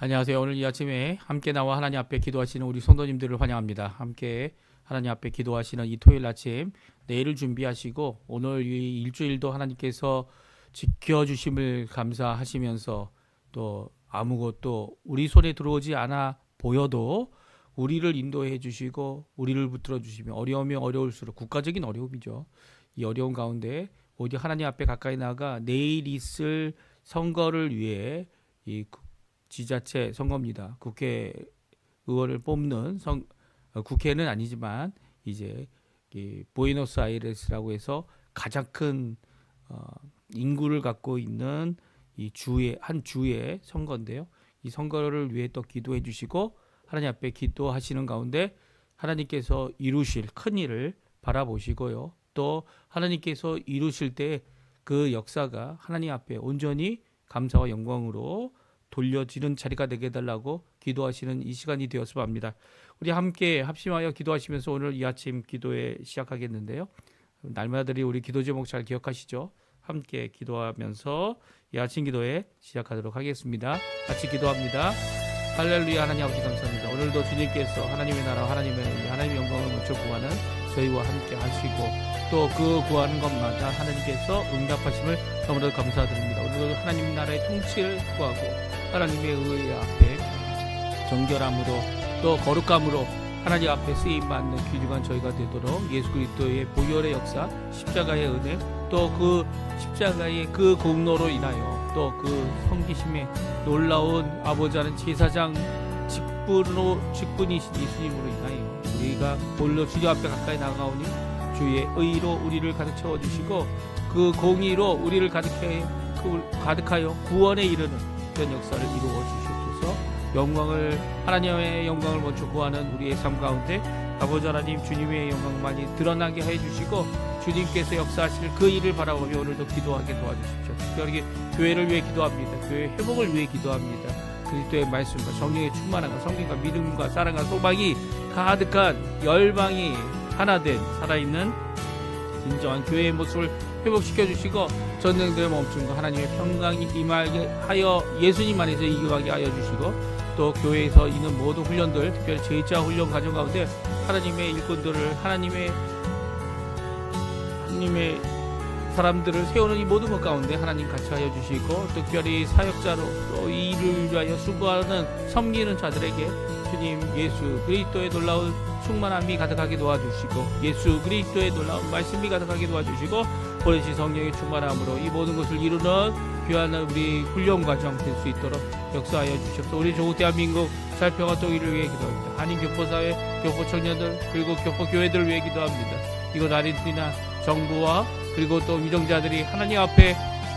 안녕하세요. 오늘 이 아침에 함께 나와 하나님 앞에 기도하시는 우리 성도님들을 환영합니다. 함께 하나님 앞에 기도하시는 이 토요일 아침, 내일을 준비하시고 오늘 이 일주일도 하나님께서 지켜주심을 감사하시면서 또 아무것도 우리 손에 들어오지 않아 보여도 우리를 인도해 주시고 우리를 붙들어 주시며 어려우면 어려울수록 국가적인 어려움이죠. 이 어려운 가운데 오직 하나님 앞에 가까이 나가 내일 있을 선거를 위해 이 지자체 선거입니다. 국회의원을 뽑는 국회는 아니지만 이제 이 부에노스아이레스라고 해서 가장 큰 인구를 갖고 있는 이 주의 한 주의 선거인데요. 이 선거를 위해 또 기도해 주시고 하나님 앞에 기도하시는 가운데 하나님께서 이루실 큰 일을 바라보시고요. 또 하나님께서 이루실 때 그 역사가 하나님 앞에 온전히 감사와 영광으로 돌려지는 자리가 되게 해달라고 기도하시는 이 시간이 되었으면 합니다. 우리 함께 합심하여 기도하시면서 오늘 이 아침 기도에 시작하겠는데요. 날마다들이 우리 기도 제목 잘 기억하시죠? 함께 기도하면서 이 아침 기도에 시작하도록 하겠습니다. 같이 기도합니다. 할렐루야. 하나님 아버지 감사합니다. 오늘도 주님께서 하나님의 나라, 하나님의 은혜, 하나님의 영광을 먼저 구하는 저희와 함께 하시고 또 그 구하는 것마다 하나님께서 응답하심을 너무나 감사드립니다. 오늘도 하나님 나라의 통치를 구하고 하나님의 의의 앞에 정결함으로 또 거룩함으로 하나님 앞에 쓰임받는 귀중한 저희가 되도록 예수 그리스도의 보혈의 역사, 십자가의 은혜, 또 그 십자가의 그 공로로 인하여 또 그 성기심의 놀라운 아버지 하는 제사장 직분이신 예수님으로 인하여 우리가 홀로 주님 앞에 가까이 나가오니 주의 의로 우리를 가득 채워주시고 그 공의로 우리를 가득하여 구원에 이르는 그런 역사를 이루어 주시옵소서. 하나님의 영광을 먼저 구하는 우리의 삶 가운데 아버지 하나님 주님의 영광만이 드러나게 해주시고 주님께서 역사하실 그 일을 바라보며 오늘도 기도하게 도와주십시오. 특별히 교회를 위해 기도합니다. 교회 회복을 위해 기도합니다. 그리스도의 말씀과 성령의 충만함과 성령과 믿음과 사랑과 소망이 가득한 열방이 하나된 살아있는 진정한 교회의 모습을 회복시켜 주시고 전쟁들의 멈춤과 하나님의 평강이 임하게 하여 예수님 안에서 이기하게 하여 주시고 또 교회에서 있는 모든 훈련들, 특별히 제자 훈련 과정 가운데 하나님의 일꾼들을 하나님의 사람들을 세우는 이 모든 것 가운데 하나님 같이 하여 주시고 특별히 사역자로 또 이 일을 위하여 수고하는 섬기는 자들에게 주님 예수 그리스도의 놀라운 충만함이 가득하게 도와주시고 예수 그리스도의 놀라운 말씀이 가득하게 도와주시고 보내신 성령의 충만함으로 이 모든 것을 이루는 귀한 우리 훈련 과정 될 수 있도록 역사하여 주시옵소서. 우리 조국 대한민국 살평화 통일을 위해 기도합니다. 한인 교포사회, 교포 청년들 그리고 교포 교회들을 위해 기도합니다. 이곳 아르헨티나 정부와 그리고 또 위정자들이 하나님 앞에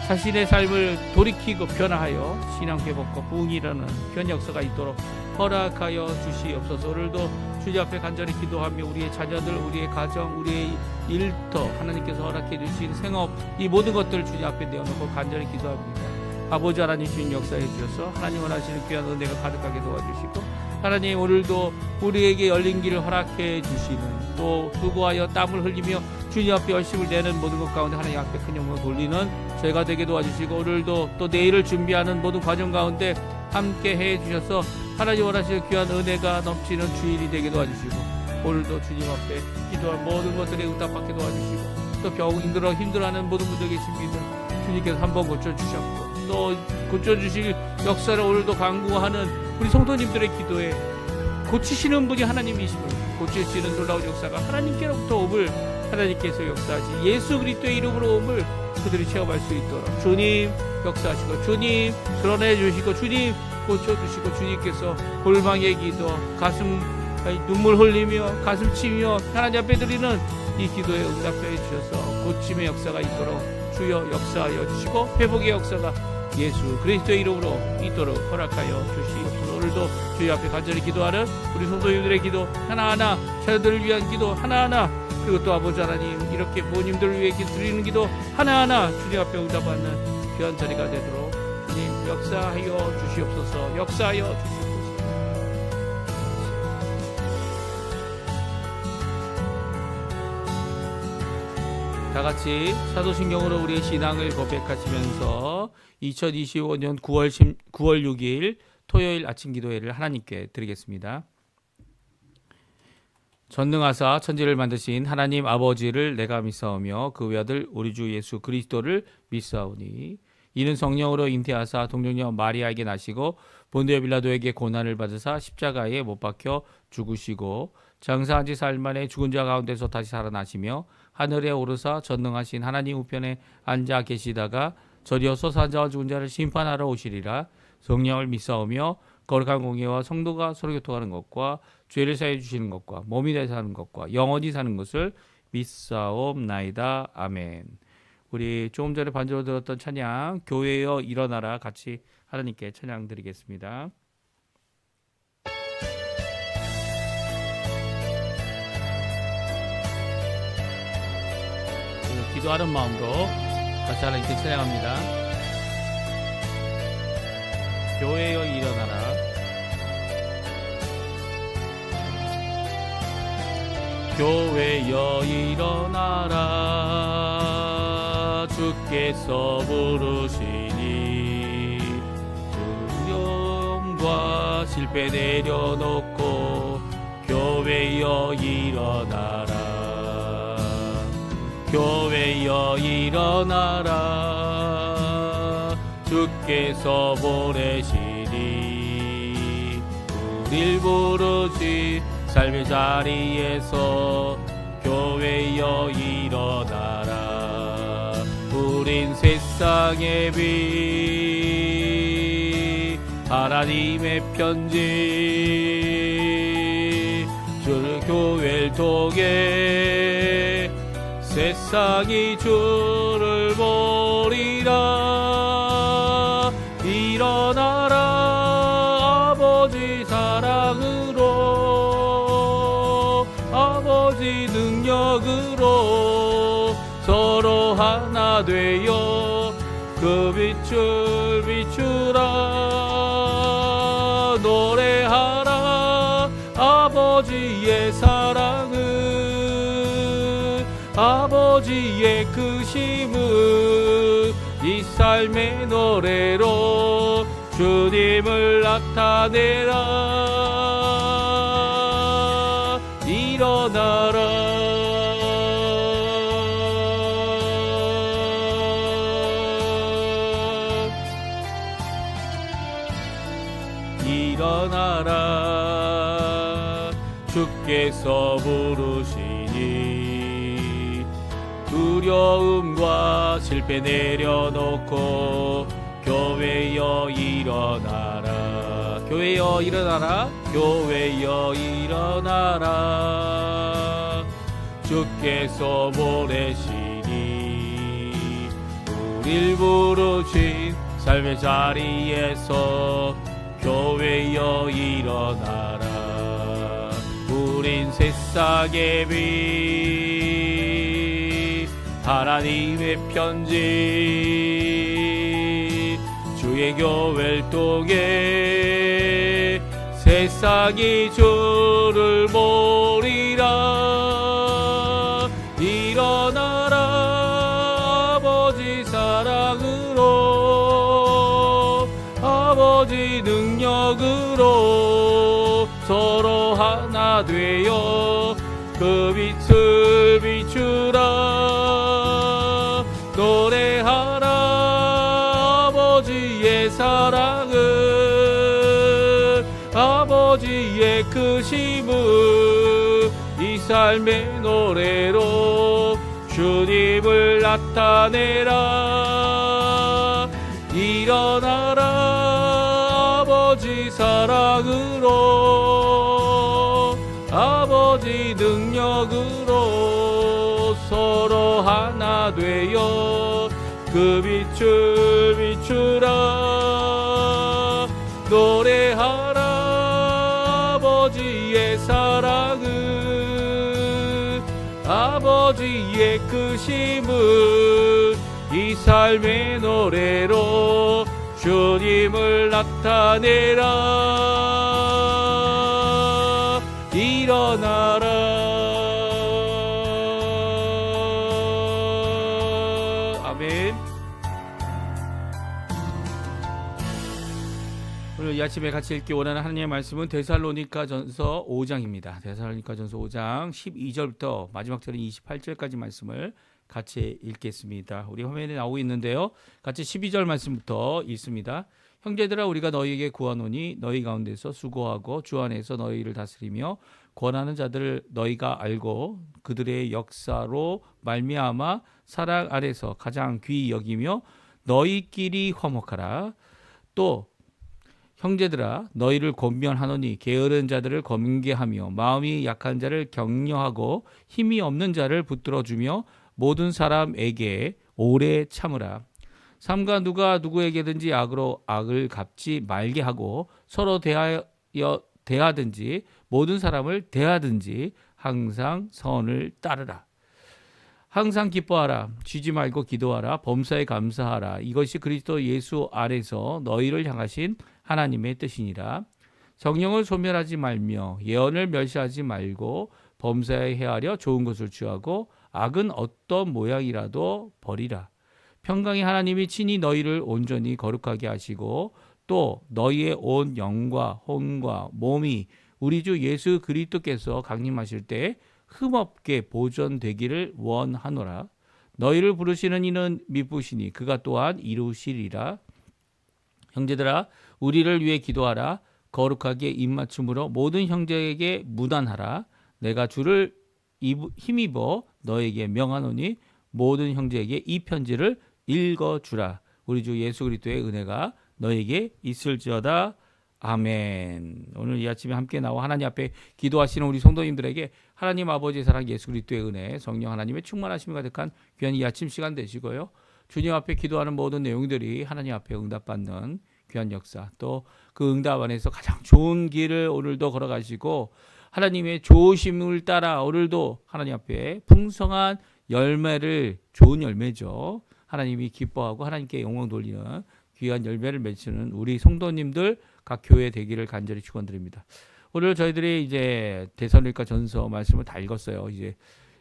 자신의 삶을 돌이키고 변화하여 신앙 회복과 부흥이라는 그런 역사가 있도록 허락하여 주시옵소서. 오늘도 주님 앞에 간절히 기도하며 우리의 자녀들, 우리의 가정, 우리의 일터 하나님께서 허락해 주신 생업 이 모든 것들을 주님 앞에 내어놓고 간절히 기도합니다. 아버지 하나님 주님 역사해 주셔서 하나님 원하시는 귀한 은혜가 가득하게 도와주시고 하나님 오늘도 우리에게 열린 길을 허락해 주시는 또 수고하여 땀을 흘리며 주님 앞에 열심을 내는 모든 것 가운데 하나님 앞에 큰 영광을 돌리는 저희가 되게 도와주시고 오늘도 또 내일을 준비하는 모든 과정 가운데 함께 해 주셔서 하나님 원하시는 귀한 은혜가 넘치는 주일이 되게 도와주시고 오늘도 주님 앞에 기도한 모든 것들에 응답받게 도와주시고 또 병 힘들어하는 모든 분들 계십니다. 주님께서 한번 고쳐주셨고 또 고쳐주실 역사를 오늘도 간구하는 우리 성도님들의 기도에 고치시는 분이 하나님이시고 고치시는 놀라운 역사가 하나님께로부터 옴을 하나님께서 역사하시 예수 그리스도의 이름으로 옴을 그들이 체험할 수 있도록 주님 역사하시고 주님 드러내 주시고 주님 고쳐주시고 주님께서 골방의 기도 가슴 눈물 흘리며 가슴 치며 하나님 앞에 드리는 이 기도에 응답해 주셔서 고침의 역사가 있도록 주여 역사하여 주시고 회복의 역사가 예수 그리스도의 이름으로 있도록 허락하여 주시옵소서. 오늘도 주의 앞에 간절히 기도하는 우리 성도님들의 기도 하나하나 자녀들을 위한 기도 하나하나 그리고 또 아버지 하나님 이렇게 부모님들을 위해 드리는 기도 하나하나 주님 앞에 응답하는 귀한 자리가 되도록 주님 역사하여 주시옵소서. 역사하여 주시옵소서. 다 같이 사도신경으로 우리의 신앙을 고백하시면서 2025년 9월 6일 토요일 아침 기도회를 하나님께 드리겠습니다. 전능하사 천지를 만드신 하나님 아버지를 내가 믿사오며 그 외아들 우리 주 예수 그리스도를 믿사오니 이는 성령으로 잉태하사 동정녀 마리아에게 나시고 본디오 빌라도에게 고난을 받으사 십자가에 못 박혀 죽으시고 장사한 지 사흘 만에 죽은 자 가운데서 다시 살아나시며 하늘에 오르사 전능하신 하나님 우편에 앉아 계시다가 저리어서 산 자와 죽은 자를 심판하러 오시리라. 성령을 믿사오며 거룩한 공예와 성도가 서로 교통하는 것과 죄를 사해 주시는 것과 몸이 되어 사는 것과 영원히 사는 것을 믿사옵나이다. 아멘. 우리 조금 전에 반주로 들었던 찬양 교회여 일어나라 같이 하나님께 찬양 드리겠습니다. 기도하는 마음으로 같이 하나님께 찬양합니다. 교회여 일어나라. 교회여 일어나라. 주께서 부르시니 두려움과 실패 내려놓고 교회여 일어나라. 교회여 일어나라. 주께서 보내시니 우릴 부르시 삶의 자리에서 교회여 일어나라. 우린 세상의 빛 하나님의 편지 주를 교회를 통해 세상이 주를 보리라. 일어나라. 아버지 사랑으로 아버지 능력으로 서로 하나 되어 그 빛을 비추라. 노래하라. 아버지의 사랑을 아버지의 크심을 이 삶의 노래로 주님을 나타내라. 일어나라. 일어나라. 주께서 부르시니 두려움과 실패 내려놓고 교회여 일어나라. 교회여 일어나라. 교회여 일어나라. 주께서 보내시니 우릴 부르신 삶의 자리에서 교회여 일어나라. 우린 세상의 빛 하나님의 편지 주의 교회를 통해 세상이 주를 보리라. 일어나라. 아버지 사랑으로 아버지 능력으로 서로 하나 되어 그 빛을 비추라. 노래하라. 아버지의 사랑을 아버지의 크심을 이 삶의 노래로 주님을 나타내라. 일어나라. 아버지 사랑으로 아버지 능력으로 서로 하나 되어 그 빛을 비추라. 노래하라. 아버지의 사랑을 아버지의 크심을 이 삶의 노래로 주님을 나타내라. 일어나라. 아멘. 오늘 이 아침에 같이 읽기 원하는 하나님의 말씀은 데살로니가전서 5장입니다. 데살로니가전서 5장 12절부터 마지막 절인 28절까지 말씀을 같이 읽겠습니다. 우리 화면에 나오고 있는데요. 같이 12절 말씀부터 읽습니다. 형제들아, 우리가 너희에게 구하노니 너희 가운데서 수고하고 주 안에서 너희를 다스리며 권하는 자들을 너희가 알고 그들의 역사로 말미암아 사랑 아래서 가장 귀히 여기며 너희끼리 화목하라. 또 형제들아, 너희를 권면하노니 게으른 자들을 검개하며 마음이 약한 자를 격려하고 힘이 없는 자를 붙들어주며 모든 사람에게 오래 참으라. 삼가 누가 누구에게든지 악으로 악을 갚지 말게 하고 서로 대하든지 모든 사람을 대하든지 항상 선을 따르라. 항상 기뻐하라. 쉬지 말고 기도하라. 범사에 감사하라. 이것이 그리스도 예수 안에서 너희를 향하신 하나님의 뜻이니라. 성령을 소멸하지 말며 예언을 멸시하지 말고 범사에 헤아려 좋은 것을 취하고 악은 어떤 모양이라도 버리라. 평강의 하나님이 친히 너희를 온전히 거룩하게 하시고 또 너희의 온 영과 혼과 몸이 우리 주 예수 그리스도께서 강림하실 때 흠없게 보존되기를 원하노라. 너희를 부르시는 이는 미쁘시니 그가 또한 이루시리라. 형제들아, 우리를 위해 기도하라. 거룩하게 입맞춤으로 모든 형제에게 무단하라. 내가 주를 힘입어 너에게 명하노니 모든 형제에게 이 편지를 읽어주라. 우리 주 예수 그리스도의 은혜가 너에게 있을지어다. 아멘. 오늘 이 아침에 함께 나와 하나님 앞에 기도하시는 우리 성도님들에게 하나님 아버지의 사랑, 예수 그리스도의 은혜, 성령 하나님의 충만하심이 가득한 귀한 이 아침 시간 되시고요. 주님 앞에 기도하는 모든 내용들이 하나님 앞에 응답받는 귀한 역사, 또 그 응답 안에서 가장 좋은 길을 오늘도 걸어가시고 하나님의 좋으심을 따라 오늘도 하나님 앞에 풍성한 열매를, 좋은 열매죠, 하나님이 기뻐하고 하나님께 영광 돌리는 귀한 열매를 맺히는 우리 성도님들 각 교회 되기를 간절히 축원드립니다. 오늘 저희들이 이제 데살로니가 전서 말씀을 다 읽었어요. 이제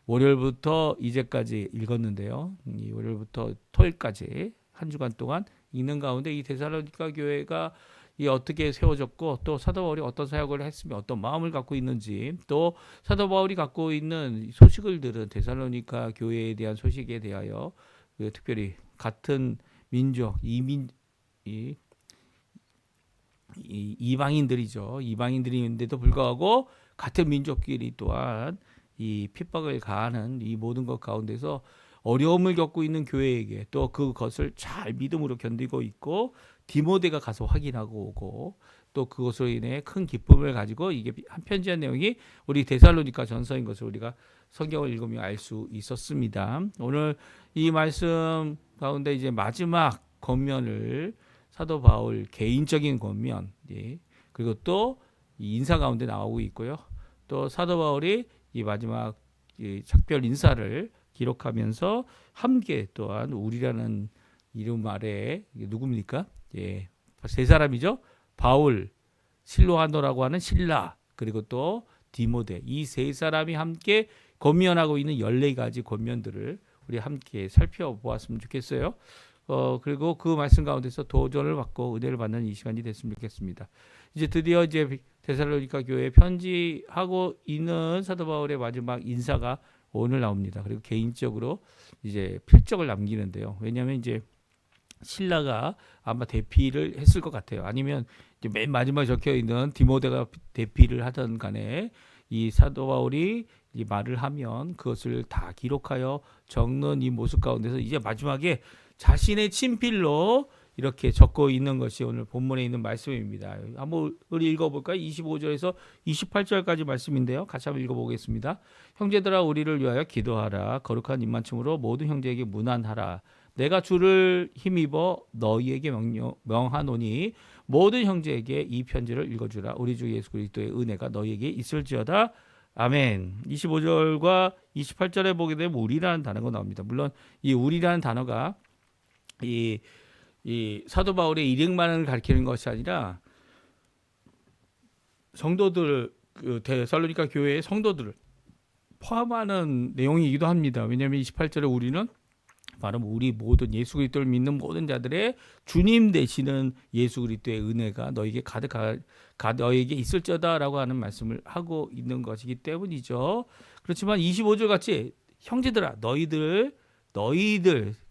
월요일부터 이제까지 읽었는데요. 이 월요일부터 토요일까지 한 주간 동안 읽는 가운데 이 데살로니가 교회가 이 어떻게 세워졌고 또 사도 바울이 어떤 사역을 했으며 어떤 마음을 갖고 있는지, 또 사도 바울이 갖고 있는 소식을 들은 데살로니가 교회에 대한 소식에 대하여 특별히 같은 민족, 이방인들이죠. 이방인들인데도 불구하고 같은 민족끼리 또한 이 핍박을 가하는 이 모든 것 가운데서 어려움을 겪고 있는 교회에게 또 그것을 잘 믿음으로 견디고 있고 디모데가 가서 확인하고 오고 또 그것으로 인해 큰 기쁨을 가지고 이게 한 편지한 내용이 우리 데살로니가 전서인 것을 우리가 성경을 읽으며 알 수 있었습니다. 오늘 이 말씀 가운데 이제 마지막 권면을 사도 바울 개인적인 권면, 그리고 또 인사 가운데 나오고 있고요. 또 사도 바울이 이 마지막 작별 인사를 기록하면서 함께 또한 우리라는 이름 아래 누굽니까? 세 사람이죠. 바울, 실로아노라고 하는 실라, 그리고 또 디모데, 이 세 사람이 함께 권면하고 있는 14가지 권면들을 우리 함께 살펴보았으면 좋겠어요. 그리고 그 말씀 가운데서 도전을 받고 은혜를 받는 이 시간이 됐으면 좋겠습니다. 이제 드디어 이제 데살로니가 교회에 편지하고 있는 사도 바울의 마지막 인사가 오늘 나옵니다. 그리고 개인적으로 이제 필적을 남기는데요. 왜냐하면 이제 신라가 아마 대피를 했을 것 같아요. 아니면 이제 맨 마지막에 적혀 있는 디모데가 대피를 하던 간에 이 사도 바울이 이 말을 하면 그것을 다 기록하여 적는 이 모습 가운데서 이제 마지막에 자신의 친필로 이렇게 적고 있는 것이 오늘 본문에 있는 말씀입니다. 한번 우리 읽어볼까요? 25절에서 28절까지 말씀인데요. 같이 한번 읽어보겠습니다. 형제들아, 우리를 위하여 기도하라. 거룩한 입맞춤으로 모든 형제에게 문안하라. 내가 주를 힘입어 너희에게 명하노니 모든 형제에게 이 편지를 읽어주라. 우리 주 예수 그리스도의 은혜가 너희에게 있을지어다. 아멘. 25절과 28절에 보게 되면 우리라는 단어가 나옵니다. 물론 이 우리라는 단어가 이 사도 바울의 일행만을 가리키는 것이 아니라 성도들, 데살로니가 교회의 성도들을 포함하는 내용이기도 합니다. 왜냐하면 28절에 우리는 바로 우리 모든 예수 그리스도를 믿는 모든 자들의 주님 되시는 예수 그리스도의 은혜가 너에게 너에게 있을저다라고 하는 말씀을 하고 있는 것이기 때문이죠. 그렇지만 25절 같이 형제들아 너희들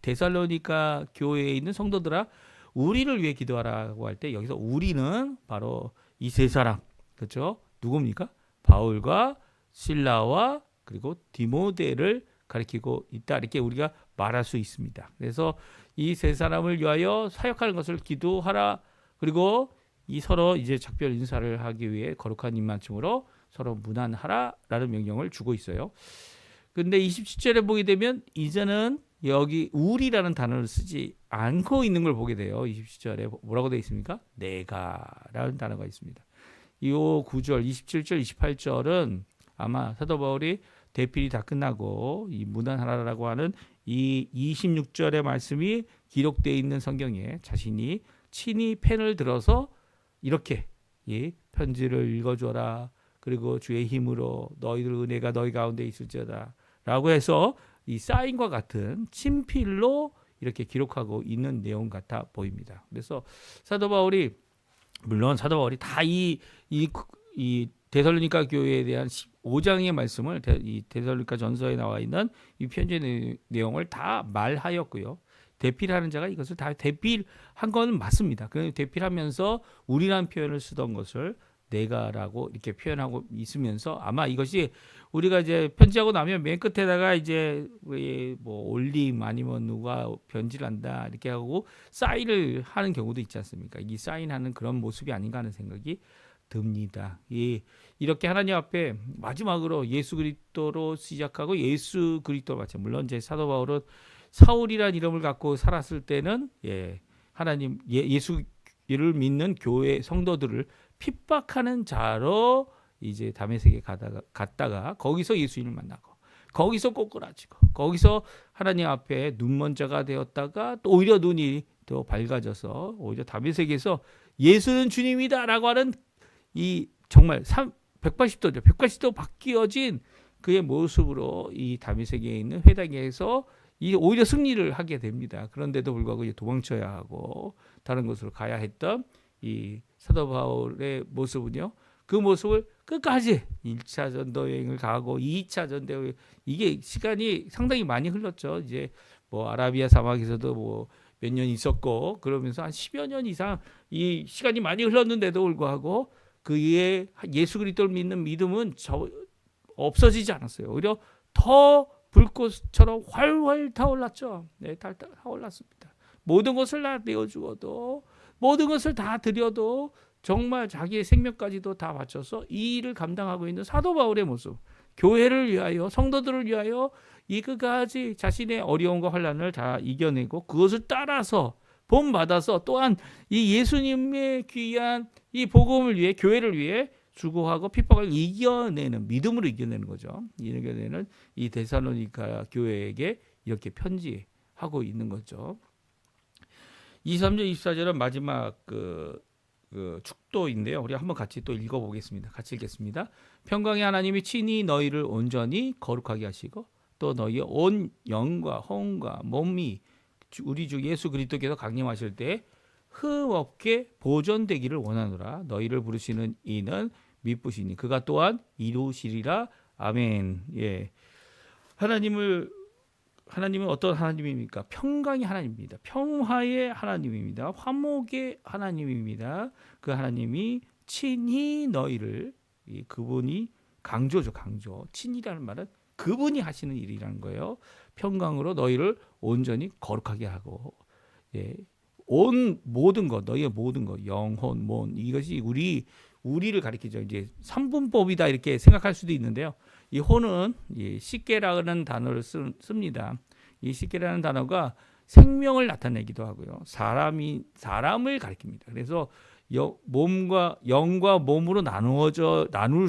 데살로니가 교회에 있는 성도들아 우리를 위해 기도하라고 할 때 여기서 우리는 바로 이 세 사람 그렇죠? 누굽니까? 바울과 실라와 그리고 디모데를 가리키고 있다 이렇게 우리가 말할 수 있습니다. 그래서 이 세 사람을 위하여 사역하는 것을 기도하라. 그리고 이 서로 이제 작별 인사를 하기 위해 거룩한 입맞춤으로 서로 문안하라라는 명령을 주고 있어요. 근데 27절에 보게 되면 이제는 여기 우리라는 단어를 쓰지 않고 있는 걸 보게 돼요. 27절에 뭐라고 되어 있습니까? 내가라는 단어가 있습니다. 이 9절, 27절, 28절은 아마 사도 바울이 대필이 다 끝나고 이 문안하라라고 하는 이 26절의 말씀이 기록되어 있는 성경에 자신이 친히 펜을 들어서 이렇게 이 편지를 읽어줘라. 그리고 주의 힘으로 너희들 은혜가 너희 가운데 있을지어다 라고 해서 이 사인과 같은 친필로 이렇게 기록하고 있는 내용 같아 보입니다. 그래서 사도 바울이 다 이 데살로니가 교회에 대한 15장의 말씀을 이 데살로니가 전서에 나와 있는 이 편지의 내용을 다 말하였고요. 대필하는 자가 이것을 다 대필한 건 맞습니다. 그 대필하면서 우리라는 표현을 쓰던 것을 내가라고 이렇게 표현하고 있으면서 아마 이것이 우리가 이제 편지하고 나면 맨 끝에다가 이제 뭐 올림 아니면 누가 편지를 한다 이렇게 하고 사인을 하는 경우도 있지 않습니까? 이 사인하는 그런 모습이 아닌가 하는 생각이 듭니다. 이렇게 하나님 앞에 마지막으로 예수 그리스도로 시작하고 예수 그리스도 마찬가지. 물론 이제 사도 바울은 사울이라는 이름을 갖고 살았을 때는 하나님 예수를 믿는 교회 성도들을 핍박하는 자로 이제 다메섹에 갔다가 거기서 예수님을 만나고 거기서 꼬꾸라지고 거기서 하나님 앞에 눈먼 자가 되었다가 또 오히려 눈이 더 밝아져서 오히려 다메섹에서 예수는 주님이다라고 하는 이 정말 180도 바뀌어진 그의 모습으로 이 다메섹에 있는 회당에서 오히려 승리를 하게 됩니다. 그런데도 불구하고 이제 도망쳐야 하고 다른 곳으로 가야 했던 이 사도 바울의 모습은요. 그 모습을 끝까지 1차 전도 여행을 가고 2차 전도 여행 이게 시간이 상당히 많이 흘렀죠. 이제 뭐 아라비아 사막에서도 뭐 몇 년 있었고 그러면서 한 10여 년 이상 이 시간이 많이 흘렀는데도 불구하고 그의 예수 그리스도를 믿는 믿음은 없어지지 않았어요. 오히려 더 불꽃처럼 활활 타올랐죠. 네, 타올랐습니다. 모든 것을 다 내어주어도 모든 것을 다 드려도 정말 자기의 생명까지도 다 바쳐서 이 일을 감당하고 있는 사도 바울의 모습, 교회를 위하여 성도들을 위하여 이 끝까지 자신의 어려움과 환난을 다 이겨내고 그것을 따라서 본받아서 또한 이 예수님의 귀한 이 복음을 위해 교회를 위해 수고하고 핍박을 이겨내는 믿음으로 이겨내는 거죠. 이겨내는 이 데살로니가 교회에게 이렇게 편지하고 있는 거죠. 23절 24절은 마지막 그 축도인데요. 우리 한번 같이 또 읽어보겠습니다. 같이 읽겠습니다. 평강의 하나님이 친히 너희를 온전히 거룩하게 하시고 또 너희의 온 영과 혼과 몸이 우리 주 예수 그리스도께서 강림하실 때 흠없게 보존되기를 원하노라. 너희를 부르시는 이는 미쁘시니 그가 또한 이루시리라. 아멘. 하나님은 어떤 하나님입니까? 평강의 하나님입니다. 평화의 하나님입니다. 화목의 하나님입니다. 그 하나님이 친히 너희를 그분이 강조죠. 친히라는 말은 그분이 하시는 일이라는 거예요. 평강으로 너희를 온전히 거룩하게 하고 온 모든 것 너희의 모든 것 영혼 몸 이것이 우리를 가리키죠. 이제 삼분법이다 이렇게 생각할 수도 있는데요. 이 혼은 시케라는 단어를 씁니다. 이 시케라는 단어가 생명을 나타내기도 하고요. 사람을 가리킵니다. 그래서 몸과 영과 몸으로 나눌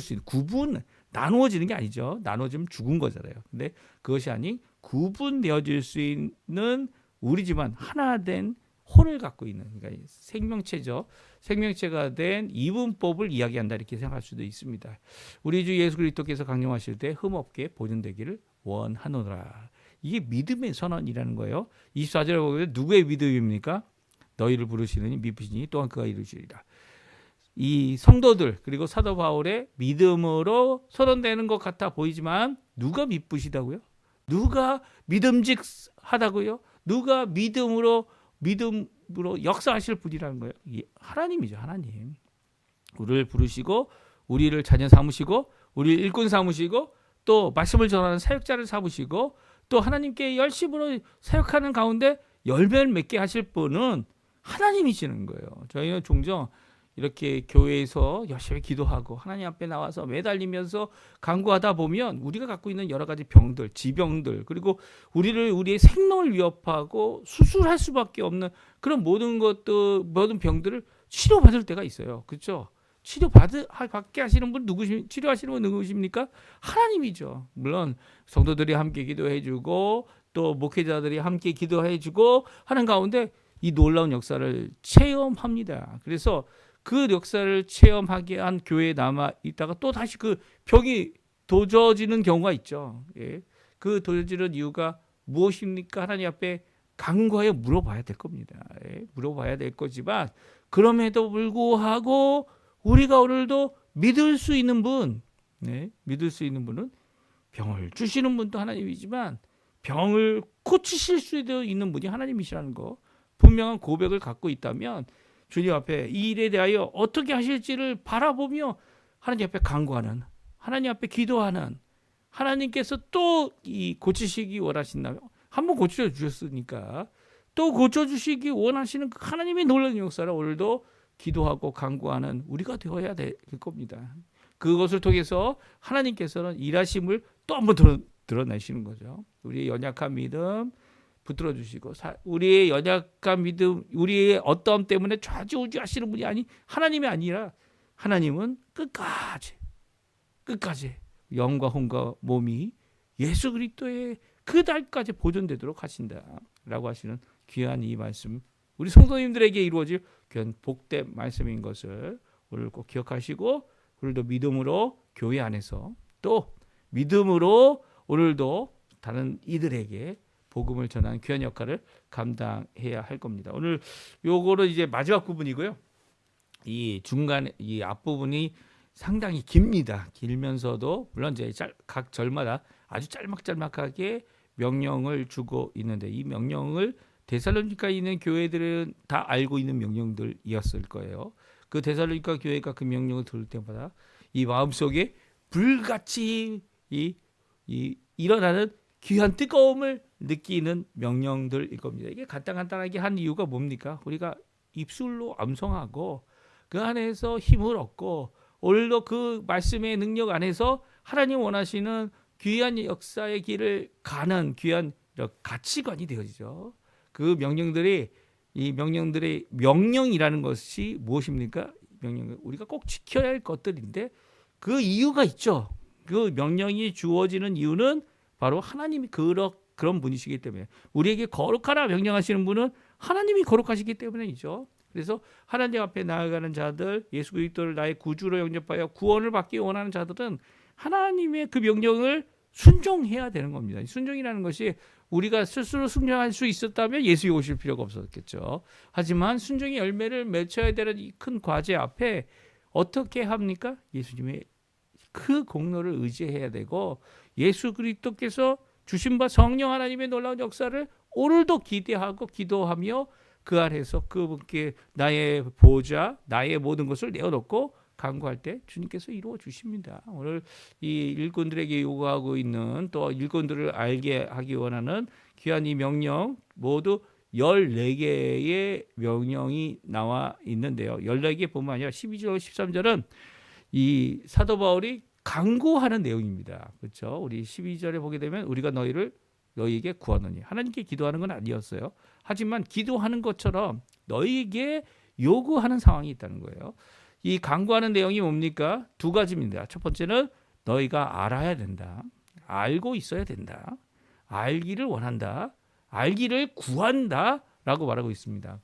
수 있는 나누어지는 게 아니죠. 나누어지면 죽은 거잖아요. 근데 그것이 아닌 구분되어질 수 있는 우리지만 하나 된 혼을 갖고 있는 그러니까 생명체죠. 생명체가 된 이분법을 이야기한다 이렇게 생각할 수도 있습니다. 우리 주 예수 그리스도께서 강림하실 때 흠없게 보존되기를 원하노라. 이게 믿음의 선언이라는 거예요. 24절에 보면 누구의 믿음입니까? 너희를 부르시느니 믿으시니 또한 그가 이루시리라. 이 성도들 그리고 사도 바울의 믿음으로 선언되는 것 같아 보이지만 누가 믿으시다고요? 누가 믿음직하다고요? 누가 믿음으로 역사하실 분이라는 거예요. 하나님이죠. 하나님. 우리를 부르시고 우리를 자녀 삼으시고 우리를 일꾼 삼으시고 또 말씀을 전하는 사역자를 삼으시고 또 하나님께 열심으로 사역하는 가운데 열매를 맺게 하실 분은 하나님이시는 거예요. 저희는 종종 이렇게 교회에서 열심히 기도하고 하나님 앞에 나와서 매달리면서 간구하다 보면 우리가 갖고 있는 여러 가지 병들, 지병들 그리고 우리의 생명을 위협하고 수술할 수밖에 없는 그런 모든 병들을 치료받을 때가 있어요. 그렇죠? 치료받게 하시는 분 치료하시는 분 누구십니까? 하나님이죠. 물론 성도들이 함께 기도해주고 또 목회자들이 함께 기도해주고 하는 가운데 이 놀라운 역사를 체험합니다. 그래서 그 역사를 체험하게 한 교회에 남아 있다가 또 다시 그 벽이 도져지는 경우가 있죠. 예. 그 도져지는 이유가 무엇입니까? 하나님 앞에 간구하여 물어봐야 될 겁니다. 예. 물어봐야 될 거지만 그럼에도 불구하고 우리가 오늘도 믿을 수 있는 분, 네, 믿을 수 있는 분은 병을 주시는 분도 하나님이지만 병을 고치실 수 있는 분이 하나님이시라는 거 분명한 고백을 갖고 있다면 주님 앞에 이 일에 대하여 어떻게 하실지를 바라보며 하나님 앞에 간구하는, 하나님 앞에 기도하는, 하나님께서 또 이 고치시기 원하신다면 한번 고쳐 주셨으니까 또 고쳐 주시기 원하시는 그 하나님의 놀라운 역사를 오늘도 기도하고 간구하는 우리가 되어야 될 겁니다. 그것을 통해서 하나님께서는 일하심을 또 한번 드러내시는 거죠. 우리의 연약한 믿음 붙들어 주시고 우리의 연약한 믿음, 우리의 어떠함 때문에 좌지우지하시는 분이 하나님이 아니라 하나님은 끝까지 영과 혼과 몸이 예수 그리스도의 그 날까지 보존되도록 하신다라고 하시는 귀한 이 말씀, 우리 성도님들에게 이루어질 귀한 복된 말씀인 것을 오늘 꼭 기억하시고 오늘도 믿음으로 교회 안에서 또 믿음으로 오늘도 다른 이들에게 복음을 전하는 귀한 역할을 감당해야 할 겁니다. 오늘 요거는 이제 마지막 부분이고요. 이 중간 이 앞부분이 상당히 깁니다. 길면서도 물론 이제 각 절마다 아주 짤막짤막하게 명령을 주고 있는데 이 명령을 데살로니가에 있는 교회들은 다 알고 있는 명령들이었을 거예요. 그 데살로니가 교회가 그 명령을 들을 때마다 이 마음속에 불같이 일어나는 귀한 뜨거움을 느끼는 명령들일 겁니다. 이게 간단하게 한 이유가 뭡니까? 우리가 입술로 암송하고 그 안에서 힘을 얻고 오늘도 그 말씀의 능력 안에서 하나님 원하시는 귀한 역사의 길을 가는 귀한 가치관이 되어지죠. 그 명령들이 이 명령들의 명령이라는 것이 무엇입니까? 명령 우리가 꼭 지켜야 할 것들인데 그 이유가 있죠. 그 명령이 주어지는 이유는 바로 하나님이 그런 분이시기 때문에 우리에게 거룩하라 명령하시는 분은 하나님이 거룩하시기 때문이죠. 그래서 하나님 앞에 나아가는 자들, 예수 그리스도를 나의 구주로 영접하여 구원을 받기 원하는 자들은 하나님의 그 명령을 순종해야 되는 겁니다. 순종이라는 것이 우리가 스스로 순종할 수 있었다면 예수에 오실 필요가 없었겠죠. 하지만 순종의 열매를 맺어야 되는 이 큰 과제 앞에 어떻게 합니까? 예수님의 그 공로를 의지해야 되고 예수 그리스도께서 주신 바 성령 하나님의 놀라운 역사를 오늘도 기대하고 기도하며 그 안에서 그분께 나의 보좌, 나의 모든 것을 내어놓고 간구할 때 주님께서 이루어 주십니다. 오늘 이 일꾼들에게 요구하고 있는 또 일꾼들을 알게 하기 원하는 귀한 이 명령 모두 14개의 명령이 나와 있는데요. 14개 뿐만 아니라 12절, 13절은 이 사도 바울이 간구하는 내용입니다. 그렇죠? 우리 12절에 보게 되면 우리가 너희에게 구하노니 하나님께 기도하는 건 아니었어요. 하지만 기도하는 것처럼 너희에게 요구하는 상황이 있다는 거예요. 이 간구하는 내용이 뭡니까? 두 가지입니다. 첫 번째는 너희가 알아야 된다. 알고 있어야 된다. 알기를 원한다. 알기를 구한다. 라고 말하고 있습니다.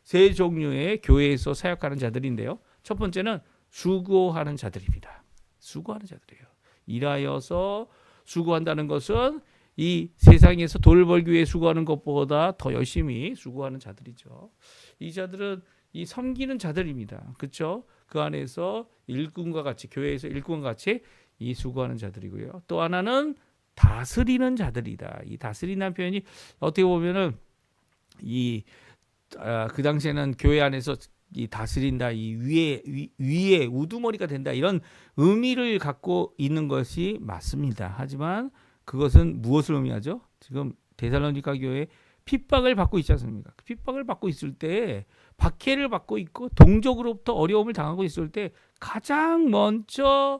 세 종류의 교회에서 사역하는 자들인데요. 첫 번째는 수고하는 자들입니다. 수고하는 자들이에요. 일하여서 수고한다는 것은 이 세상에서 돈을 벌기 위해 수고하는 것보다 더 열심히 수고하는 자들이죠. 이 자들은 이 섬기는 자들입니다. 그렇죠? 그 안에서 일꾼과 같이 교회에서 일꾼과 같이 이 수고하는 자들이고요. 또 하나는 다스리는 자들이다. 이 다스리는 표현이 어떻게 보면은 그 당시에는 교회 안에서 이 다스린다, 이 위에 우두머리가 된다 이런 의미를 갖고 있는 것이 맞습니다. 하지만 그것은 무엇을 의미하죠? 지금 데살로니가 교회 핍박을 받고 있지 않습니까? 핍박을 받고 있을 때, 박해를 받고 있고 동족으로부터 어려움을 당하고 있을 때 가장 먼저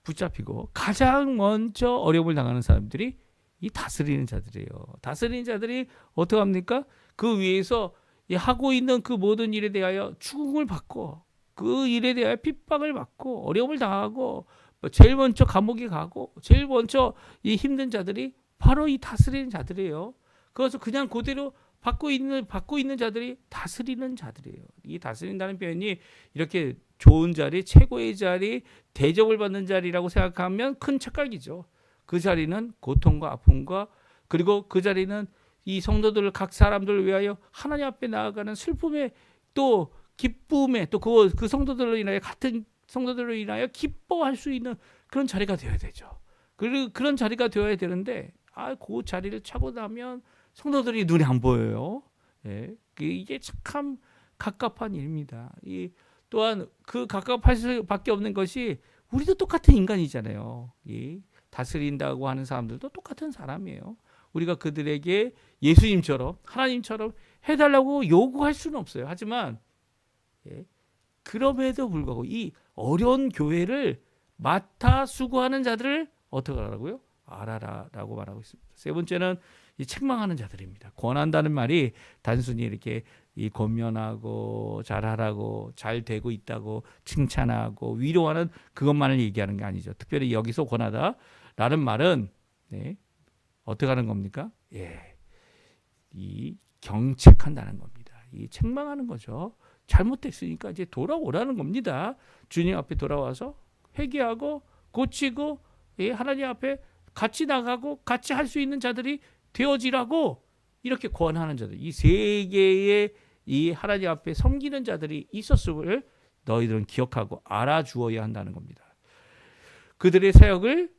붙잡히고 가장 먼저 어려움을 당하는 사람들이 이 다스리는 자들이에요. 다스리는 자들이 어떻게 합니까? 그 위에서 하고 있는 그 모든 일에 대하여 추궁을 받고 그 일에 대하여 핍박을 받고 어려움을 당하고 제일 먼저 감옥에 가고 제일 먼저 이 힘든 자들이 바로 이 다스리는 자들이에요. 그래서 그냥 그대로 받고 있는 자들이 다스리는 자들이에요. 이 다스린다는 표현이 이렇게 좋은 자리, 최고의 자리, 대접을 받는 자리라고 생각하면 큰 착각이죠. 그 자리는 고통과 아픔과 그리고 그 자리는 이 성도들을 각 사람들을 위하여 하나님 앞에 나아가는 슬픔에 또 기쁨에 또 그 성도들로 인하여 같은 성도들로 인하여 기뻐할 수 있는 그런 자리가 되어야 되죠. 그리고 그런 자리가 되어야 되는데 그 자리를 차고 나면 성도들이 눈에 안 보여요. 예, 이게 참 갑갑한 일입니다. 또한 그 갑갑할 수밖에 없는 것이 우리도 똑같은 인간이잖아요. 다스린다고 하는 사람들도 똑같은 사람이에요. 우리가 그들에게 예수님처럼 하나님처럼 해달라고 요구할 수는 없어요. 하지만 그럼에도 불구하고 이 어려운 교회를 맡아 수고하는 자들을 어떻게 하라고요? 알아라라고 말하고 있습니다. 세 번째는 이 책망하는 자들입니다. 권한다는 말이 단순히 이렇게 이 권면하고 잘하라고 잘 되고 있다고 칭찬하고 위로하는 그것만을 얘기하는 게 아니죠. 특별히 여기서 권하다라는 말은 어떻게 하는 겁니까? 이 경책한다는 겁니다. 이 책망하는 거죠. 잘못됐으니까 이제 돌아오라는 겁니다. 주님 앞에 돌아와서 회개하고 고치고 하나님 앞에 같이 나가고 같이 할 수 있는 자들이 되어지라고 이렇게 권하는 자들, 이 세 개의 이 하나님 앞에 섬기는 자들이 있었음을 너희들은 기억하고 알아주어야 한다는 겁니다. 그들의 사역을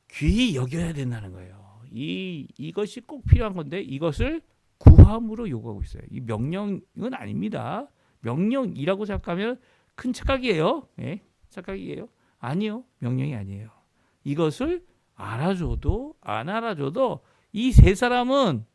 귀히 여겨야 된다는 거예요. 이것이 꼭 필요한 건데 이것을 구함으로 요구하고 있어요. 이 명령은 아닙니다. 명령이라고 생각하면 큰 착각이에요. 착각이에요. 아니요, 명령이 아니에요. 이것을 알아줘도 안 알아줘도 이 세 사람은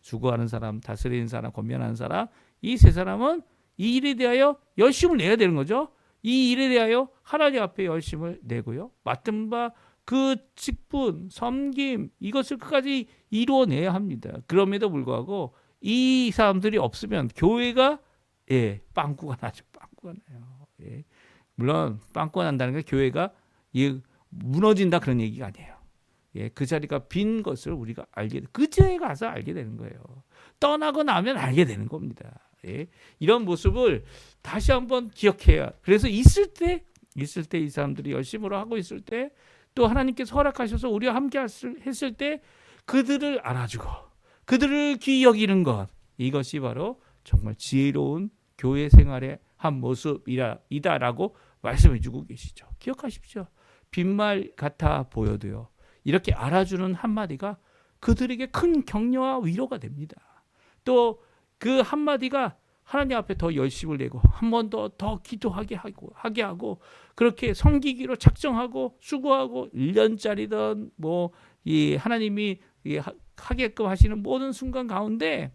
수고하는 사람, 다스리는 사람, 권면하는 사람, 이 세 사람은 이 일에 대하여 열심을 내야 되는 거죠. 이 일에 대하여 하나님 앞에 열심을 내고요. 맡은 바 그 직분, 섬김 이것을 끝까지 이루어내야 합니다. 그럼에도 불구하고 이 사람들이 없으면 교회가 빵꾸가 나죠. 빵꾸가 나요. 물론 빵꾸가 난다는 게 교회가 무너진다 그런 얘기가 아니에요. 그 자리가 빈 것을 우리가 그 자리에 가서 알게 되는 거예요. 떠나고 나면 알게 되는 겁니다. 이런 모습을 다시 한번 기억해야. 그래서 있을 때 이 사람들이 열심으로 하고 있을 때 또 하나님께서 허락하셔서 우리와 함께 했을 때 그들을 알아주고 그들을 귀히 여기는 것, 이것이 바로 정말 지혜로운 교회 생활의 한 모습이다라고 말씀해 주고 계시죠. 기억하십시오. 빈말 같아 보여도요, 이렇게 알아주는 한마디가 그들에게 큰 격려와 위로가 됩니다. 또 그 한마디가 하나님 앞에 더 열심을 내고 한 번 더 기도하게 하고 그렇게 섬기기로 작정하고 수고하고 1년짜리든 이 하나님이 하게끔 하시는 모든 순간 가운데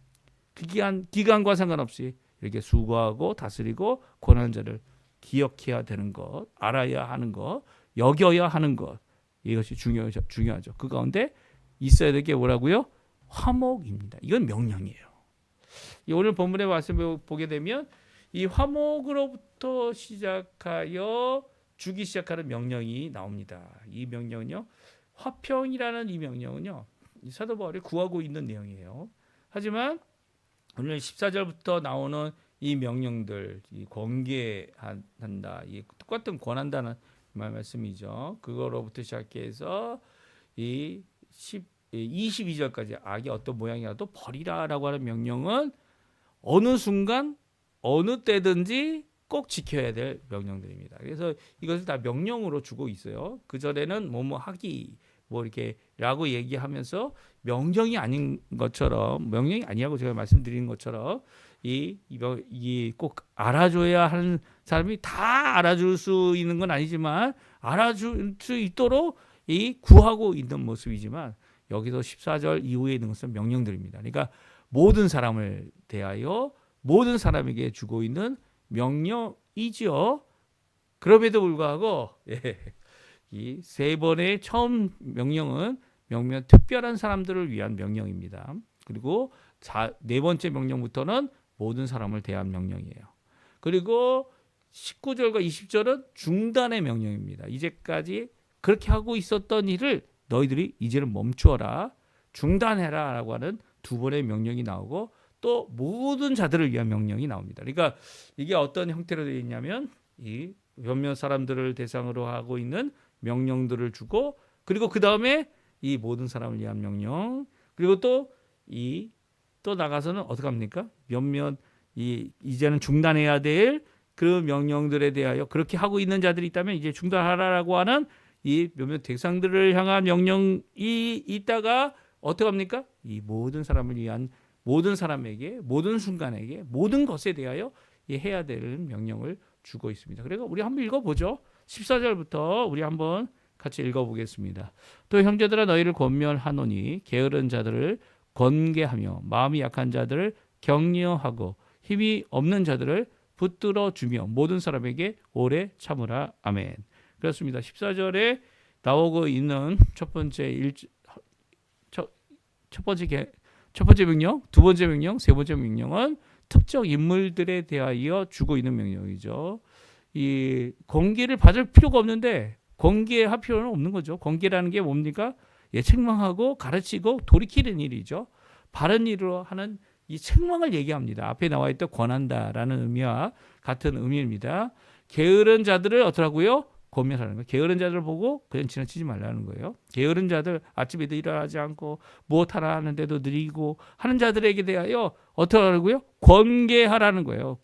그 기간과 상관없이 이렇게 수고하고 다스리고 권하는 자를 기억해야 되는 것, 알아야 하는 것, 여겨야 하는 것, 이것이 중요하죠. 그 가운데 있어야 될 게 뭐라고요? 화목입니다. 이건 명령이에요. 오늘 본문의 말씀을 보게 되면 이 화목으로부터 시작하여 주기 시작하는 명령이 나옵니다. 이 명령은요, 화평이라는 이 명령은요, 사도 바울이 구하고 있는 내용이에요. 하지만 오늘 14절부터 나오는 이 명령들, 이 권계한다, 이 똑같은 권한다는 말씀이죠. 그거로부터 시작해서 이 22절까지 악이 어떤 모양이라도 버리라라고 하는 명령은 어느 순간 어느 때든지 꼭 지켜야 될 명령들입니다. 그래서 이것을 다 명령으로 주고 있어요. 그 전에는 뭐뭐 하기 뭐 이렇게라고 얘기하면서 명령이 아닌 것처럼, 명령이 아니라고 제가 말씀드린 것처럼 이 꼭 알아줘야 하는 사람이 다 알아줄 수 있는 건 아니지만 알아줄 수 있도록 이 구하고 있는 모습이지만, 여기서 14절 이후에 있는 것은 명령들입니다. 그러니까 모든 사람을 대하여 모든 사람에게 주고 있는 명령이지요. 그럼에도 불구하고 이 세 번의 처음 명령은 특별한 사람들을 위한 명령입니다. 그리고 네 번째 명령부터는 모든 사람을 대한 명령이에요. 그리고 19절과 20절은 중단의 명령입니다. 이제까지 그렇게 하고 있었던 일을 너희들이 이제는 멈추어라, 중단해라 라고 하는 두 번의 명령이 나오고, 또 모든 자들을 위한 명령이 나옵니다. 그러니까 이게 어떤 형태로 되어 있냐면, 이 몇몇 사람들을 대상으로 하고 있는 명령들을 주고, 그리고 그 다음에 이 모든 사람을 위한 명령, 그리고 또 나가서는 어떻게 합니까? 몇몇 이제는 중단해야 될 그 명령들에 대하여 그렇게 하고 있는 자들이 있다면 이제 중단하라라고 하는 이 몇몇 대상들을 향한 명령이 있다가 어떻게 합니까? 이 모든 사람을 위한, 모든 사람에게, 모든 순간에게, 모든 것에 대하여 해야 될 명령을 주고 있습니다. 그래서 우리 한번 읽어보죠. 14절부터 우리 한번 같이 읽어보겠습니다. 또 형제들아, 너희를 권면하노니 게으른 자들을 권계하며 마음이 약한 자들을 격려하고 힘이 없는 자들을 붙들어 주며 모든 사람에게 오래 참으라. 아멘. 그렇습니다. 14절에 나오고 있는 첫 번째 명령, 두 번째 명령, 세 번째 명령은 특정 인물들에 대하여 주고 있는 명령이죠. 이 권계를 받을 필요가 없는데 권계할 필요는 없는 거죠. 권계라는 게 뭡니까? 책망하고 가르치고 돌이키는 일이죠. 바른 일로 하는 이 책망을 얘기합니다. 앞에 나와 있던 권한다라는 의미와 같은 의미입니다. 게으른 자들을 어떠라고요? 권면하는 거예요. 게으른 자들을 보고 그냥 지나치지 말라는 거예요. 게으른 자들, 아침에도 일어나지 않고 무엇 하나 하는데도 느리고 하는 자들에게 대하여 어떻게 하라고요? 권계하라는 거예요.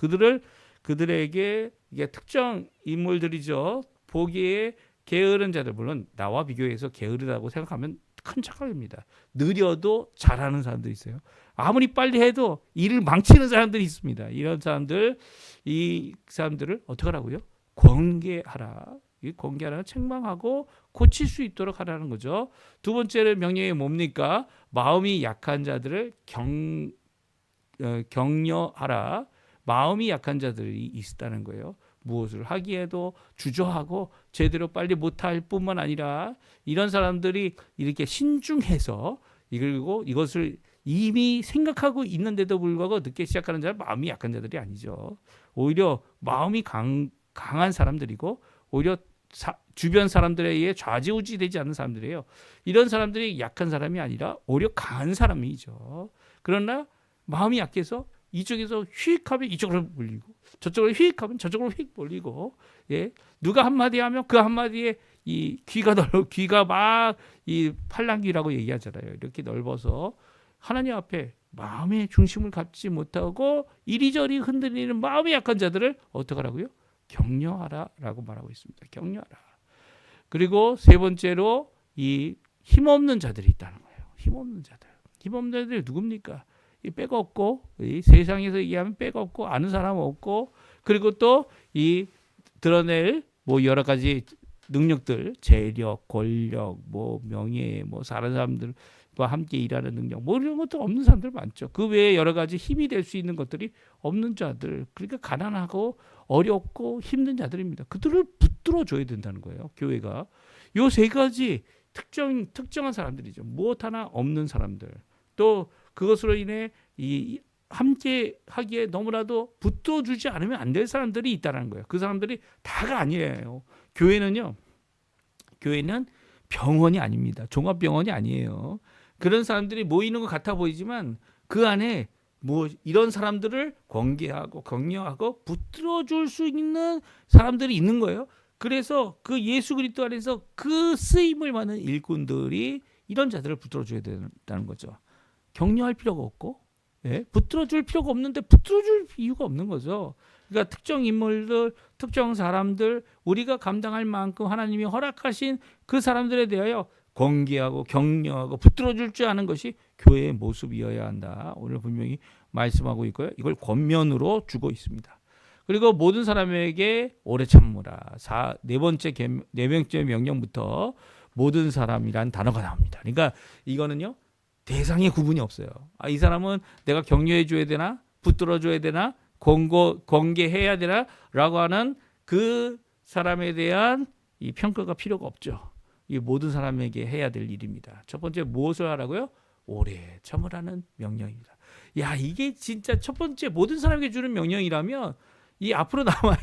그들에게 이게 특정 인물들이죠. 보기에 게으른 자들, 물론 나와 비교해서 게으르다고 생각하면 큰 착각입니다. 느려도 잘하는 사람들이 있어요. 아무리 빨리 해도 일을 망치는 사람들이 있습니다. 이런 사람들을 어떻게 하라고요? 권계하라. 이 권계하라는 책망하고 고칠 수 있도록 하라는 거죠. 두 번째는 명령이 뭡니까? 마음이 약한 자들을 격려하라. 마음이 약한 자들이 있다는 거예요. 무엇을 하기에도 주저하고 제대로 빨리 못할 뿐만 아니라 이런 사람들이 이렇게 신중해서, 그리고 이것을 이미 생각하고 있는데도 불구하고 늦게 시작하는 자는 마음이 약한 자들이 아니죠. 오히려 마음이 강한 사람들이고, 오히려 주변 사람들에 의해 좌지우지되지 않는 사람들이에요. 이런 사람들이 약한 사람이 아니라 오히려 강한 사람이죠. 그러나 마음이 약해서 이쪽에서 휙하면 이쪽으로 몰리고, 저쪽으로 휙하면 저쪽으로 휙 몰리고, 누가 한마디 하면 그 한마디에 이 귀가 막 이 팔랑귀라고 얘기하잖아요. 이렇게 넓어서 하나님 앞에 마음의 중심을 갖지 못하고 이리저리 흔들리는 마음이 약한 자들을 어떻게 하라고요? 격려하라라고 말하고 있습니다. 격려하라. 그리고 세 번째로 이 힘없는 자들이 있다는 거예요. 힘없는 자들이 누굽니까? 이 빼가 없고, 이 세상에서 얘기하면 빼가 없고, 아는 사람 없고, 그리고 또 이 드러낼 뭐 여러 가지 능력들, 재력, 권력, 뭐 명예, 뭐 다른 사람들과 함께 일하는 능력, 뭐 이런 것도 없는 사람들 많죠. 그 외에 여러 가지 힘이 될 수 있는 것들이 없는 자들, 그러니까 가난하고 어렵고 힘든 자들입니다. 그들을 붙들어 줘야 된다는 거예요. 교회가 요 세 가지 특정한 사람들이죠. 무엇 하나 없는 사람들, 또 그것으로 인해 이 함께 하기에 너무나도 붙어주지 않으면 안 될 사람들이 있다는 거예요. 그 사람들이 다가 아니에요. 교회는 병원이 아닙니다. 종합병원이 아니에요. 그런 사람들이 모이는 것 같아 보이지만 그 안에 뭐 이런 사람들을 권계하고 격려하고 붙들어줄 수 있는 사람들이 있는 거예요. 그래서 그 예수 그리스도 안에서 그 쓰임을 받는 일꾼들이 이런 자들을 붙들어줘야 된다는 거죠. 격려할 필요가 없고, 예? 붙들어줄 필요가 없는데 붙들어줄 이유가 없는 거죠. 그러니까 특정 인물들, 특정 사람들, 우리가 감당할 만큼 하나님이 허락하신 그 사람들에 대하여 권계하고 격려하고 붙들어줄 줄 아는 것이 교회의 모습이어야 한다. 오늘 분명히 말씀하고 있고요. 이걸 권면으로 주고 있습니다. 그리고 모든 사람에게 오래 참으라. 네 번째 명령부터 모든 사람이란 단어가 나옵니다. 그러니까 이거는요, 대상의 구분이 없어요. 이 사람은 내가 격려해 줘야 되나, 붙들어 줘야 되나, 권계해야 되나 라고 하는 그 사람에 대한 이 평가가 필요가 없죠. 이 모든 사람에게 해야 될 일입니다. 첫 번째 무엇을 하라고요? 오래 참으라는 명령입니다. 야, 이게 진짜 첫 번째 모든 사람에게 주는 명령이라면 이 앞으로 나와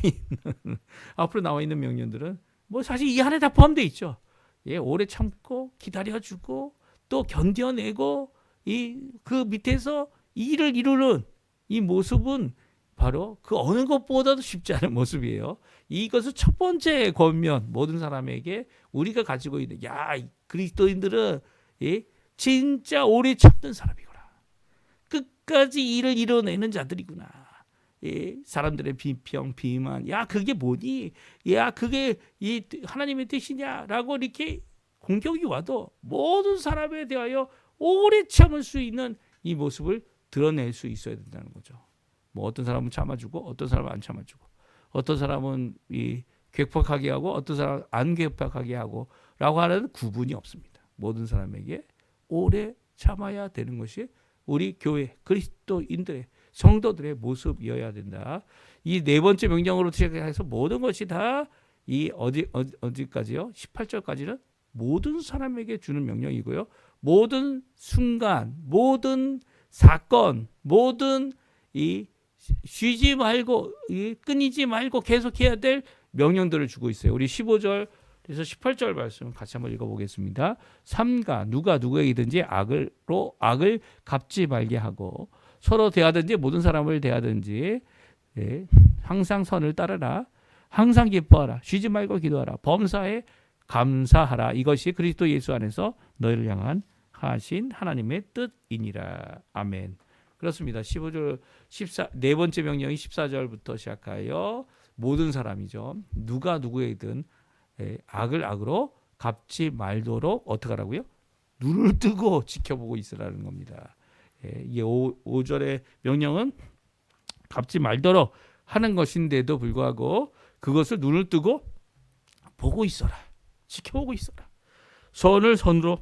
있는 명령들은 뭐 사실 이 안에 다 포함되어 있죠. 예, 오래 참고 기다려주고 또 견뎌내고 그 밑에서 일을 이루는 이 모습은 바로 그 어느 것보다도 쉽지 않은 모습이에요. 이것은 첫 번째 권면, 모든 사람에게 우리가 가지고 있는, 그리스도인들은 진짜 오래 참는 사람이구나. 끝까지 일을 이뤄내는 자들이구나. 사람들의 비평, 비만, 그게 뭐니? 그게 이 하나님의 뜻이냐라고 이렇게 공격이 와도 모든 사람에 대하여 오래 참을 수 있는 이 모습을 드러낼 수 있어야 된다는 거죠. 뭐 어떤 사람은 참아주고 어떤 사람은 안 참아주고 어떤 사람은 괴팍하게 하고 어떤 사람은 안 괴팍하게 하고 라고 하는 구분이 없습니다. 모든 사람에게 오래 참아야 되는 것이 우리 교회 그리스도인들의 성도들의 모습이어야 된다. 이 네 번째 명령으로 시작해서 모든 것이 다 이 어디까지요? 18절까지는 모든 사람에게 주는 명령이고요. 모든 순간, 모든 사건, 모든 쉬지 말고 끊이지 말고 계속해야 될 명령들을 주고 있어요. 우리 15절에서 18절 말씀 같이 한번 읽어보겠습니다. 삼가 누가 누구에게든지 악을 갚지 말게 하고 서로 대하든지 모든 사람을 대하든지 항상 선을 따르라. 항상 기뻐하라. 쉬지 말고 기도하라. 범사에 감사하라. 이것이 그리스도 예수 안에서 너희를 향한 하신 하나님의 뜻이니라. 아멘. 그렇습니다. 15절 네 번째 명령이 14절부터 시작하여 모든 사람이죠. 누가 누구에든 악을 악으로 갚지 말도록 어떻게 하라고요? 눈을 뜨고 지켜보고 있으라는 겁니다. 이게 5절의 명령은 갚지 말도록 하는 것인데도 불구하고 그것을 눈을 뜨고 보고 있어라. 지켜보고 있어라. 선을 선으로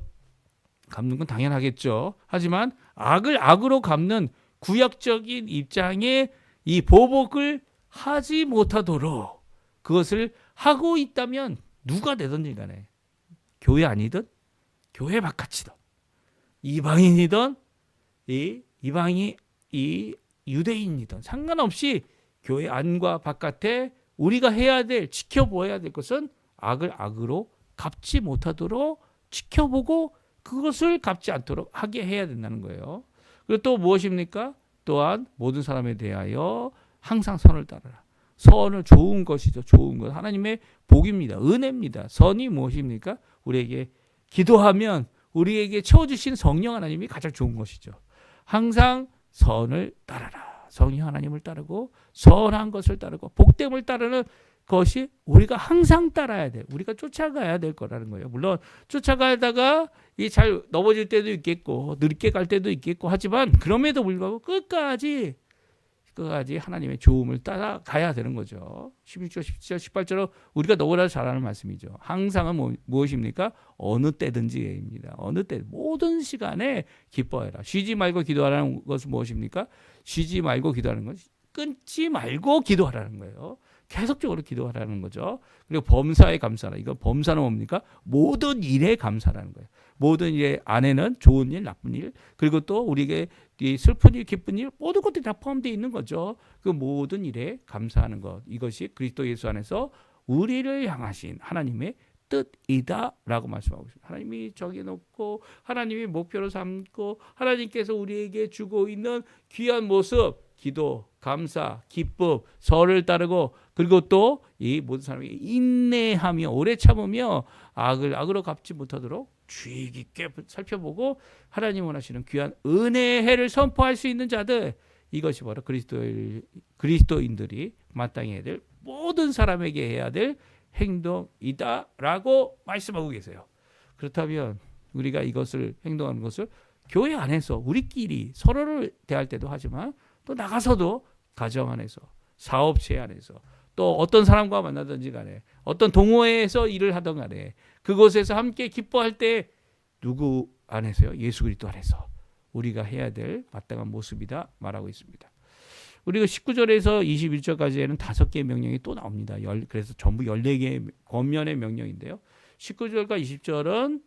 갚는 건 당연하겠죠. 하지만 악을 악으로 갚는 구약적인 입장에 이 보복을 하지 못하도록 그것을 하고 있다면 누가 되든지 간에 교회 아니든 교회 바깥이든 이방인이든 이방이 유대인이든 상관없이 교회 안과 바깥에 우리가 해야 될 지켜보아야 될 것은 악을 악으로 갚지 못하도록 지켜보고 그것을 갚지 않도록 하게 해야 된다는 거예요. 그리고 또 무엇입니까? 또한 모든 사람에 대하여 항상 선을 따르라. 선은 좋은 것이죠. 좋은 것. 하나님의 복입니다. 은혜입니다. 선이 무엇입니까? 우리에게 기도하면 우리에게 채워주신 성령 하나님이 가장 좋은 것이죠. 항상 선을 따르라. 성령 하나님을 따르고 선한 것을 따르고 복됨을 따르는 것이 우리가 항상 따라야 돼. 우리가 쫓아가야 될 거라는 거예요. 물론 쫓아가다가 잘 넘어질 때도 있겠고 늦게 갈 때도 있겠고 하지만 그럼에도 불구하고 끝까지 하나님의 좋음을 따라가야 되는 거죠. 16절, 17절, 18절은 우리가 너무나 잘 아는 말씀이죠. 항상은 무엇입니까? 어느 때든지입니다. 어느 때 모든 시간에 기뻐해라. 쉬지 말고 기도하라는 것은 무엇입니까? 쉬지 말고 기도하는 것이 끊지 말고 기도하라는 거예요. 계속적으로 기도하라는 거죠. 그리고 범사에 감사하라. 이거 범사는 뭡니까? 모든 일에 감사라는 거예요. 모든 일의 안에는 좋은 일, 나쁜 일, 그리고 또 우리에게 슬픈 일, 기쁜 일, 모든 것들이 다 포함되어 있는 거죠. 그 모든 일에 감사하는 것. 이것이 그리스도 예수 안에서 우리를 향하신 하나님의 뜻이다라고 말씀하고 있습니다. 하나님이 정해놓고 하나님이 목표로 삼고 하나님께서 우리에게 주고 있는 귀한 모습, 기도, 감사, 기쁨, 설을 따르고 그리고 또 이 모든 사람에게 인내하며 오래 참으며 악을 악으로 갚지 못하도록 주의 깊게 살펴보고 하나님 원하시는 귀한 은혜의 해를 선포할 수 있는 자들, 이것이 바로 그리스도인들이 마땅히 해야 될 모든 사람에게 해야 될 행동이다라고 말씀하고 계세요. 그렇다면 우리가 이것을 행동하는 것을 교회 안에서 우리끼리 서로를 대할 때도 하지만 또 나가서도 가정 안에서, 사업체 안에서, 또 어떤 사람과 만나든지 간에 어떤 동호회에서 일을 하던 간에 그곳에서 함께 기뻐할 때 누구 안에서요? 예수 그리스도 안에서 우리가 해야 될 마땅한 모습이다 말하고 있습니다. 우리가 19절에서 21절까지에는 5개의 명령이 또 나옵니다. 그래서 전부 14개의 권면의 명령인데요. 19절과 20절은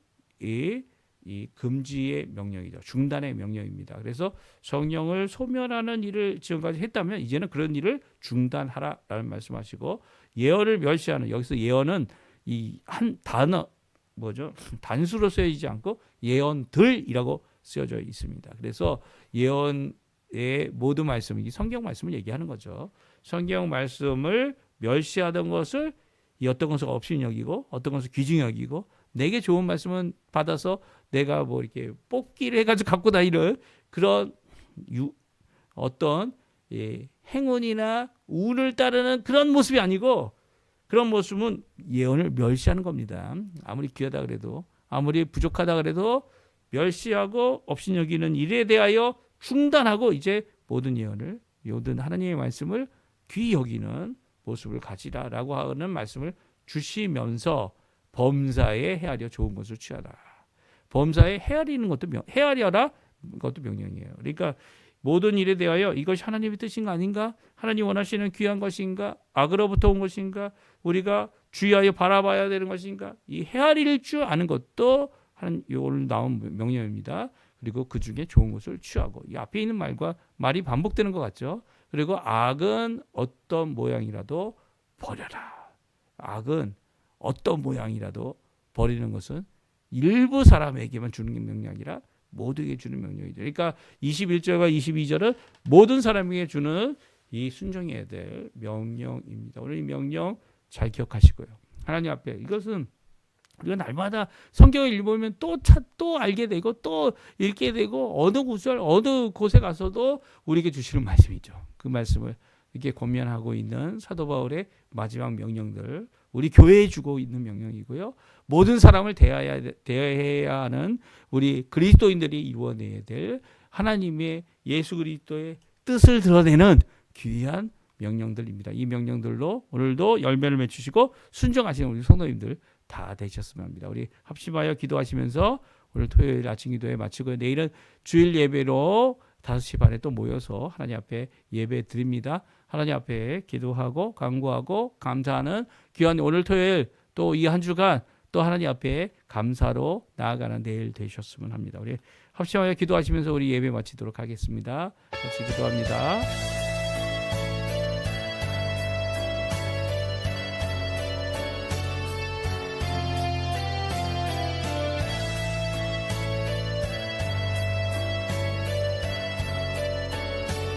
이 금지의 명령이죠. 중단의 명령입니다. 그래서 성령을 소멸하는 일을 지금까지 했다면 이제는 그런 일을 중단하라라는 말씀하시고, 예언을 멸시하는, 여기서 예언은 이 한 단어 뭐죠? 단수로 쓰여지지 않고 예언들이라고 쓰여져 있습니다. 그래서 예언의 모든 말씀, 이 성경 말씀을 얘기하는 거죠. 성경 말씀을 멸시하던 것을 이 어떤 것을 없이 여기고 어떤 것을 귀중히 여기고, 내게 좋은 말씀은 받아서 내가 뭐 이렇게 뽑기를 해가지고 갖고 다니는 그런 어떤 행운이나 운을 따르는 그런 모습이 아니고, 그런 모습은 예언을 멸시하는 겁니다. 아무리 귀하다 그래도, 아무리 부족하다 그래도 멸시하고 없이 여기는 일에 대하여 중단하고 이제 모든 예언을, 모든 하나님의 말씀을 귀히 여기는 모습을 가지라라고 하는 말씀을 주시면서 범사에 헤아려 좋은 것을 취하라. 범사에 헤아리는 것도 헤아려라 그것도 명령이에요. 그러니까 모든 일에 대하여 이것이 하나님의 뜻인가 아닌가? 하나님 원하시는 귀한 것인가? 악으로부터 온 것인가? 우리가 주의하여 바라봐야 되는 것인가? 이 헤아릴 줄 아는 것도 오늘 나온 명령입니다. 그리고 그 중에 좋은 것을 취하고, 이 앞에 있는 말이 반복되는 것 같죠? 그리고 악은 어떤 모양이라도 버려라. 악은 어떤 모양이라도 버리는 것은 일부 사람에게만 주는 명령이 아니라 모두에게 주는 명령이죠. 그러니까 21절과 22절은 모든 사람에게 주는 이 순종해야 될 명령입니다. 오늘 이 명령 잘 기억하시고요. 하나님 앞에 이것은 우리가 날마다 성경을 읽으면 또 알게 되고 또 읽게 되고 어느 구절 어느 곳에 가서도 우리에게 주시는 말씀이죠. 그 말씀을 이렇게 권면하고 있는 사도 바울의 마지막 명령들, 우리 교회에 주고 있는 명령이고요. 모든 사람을 대해야 하는 우리 그리스도인들이 이루어내야 될 하나님의 예수 그리스도의 뜻을 드러내는 귀한 명령들입니다. 이 명령들로 오늘도 열매를 맺으시고 순종하시는 우리 성도님들 다 되셨으면 합니다. 우리 합심하여 기도하시면서 오늘 토요일 아침 기도회 마치고 내일은 주일 예배로 5시 반에 또 모여서 하나님 앞에 예배 드립니다. 하나님 앞에 기도하고 간구하고 감사하는 귀한 오늘 토요일, 또 이 한 주간 또 하나님 앞에 감사로 나아가는 내일 되셨으면 합니다. 우리 합심하여 기도하시면서 우리 예배 마치도록 하겠습니다. 같이 기도합니다.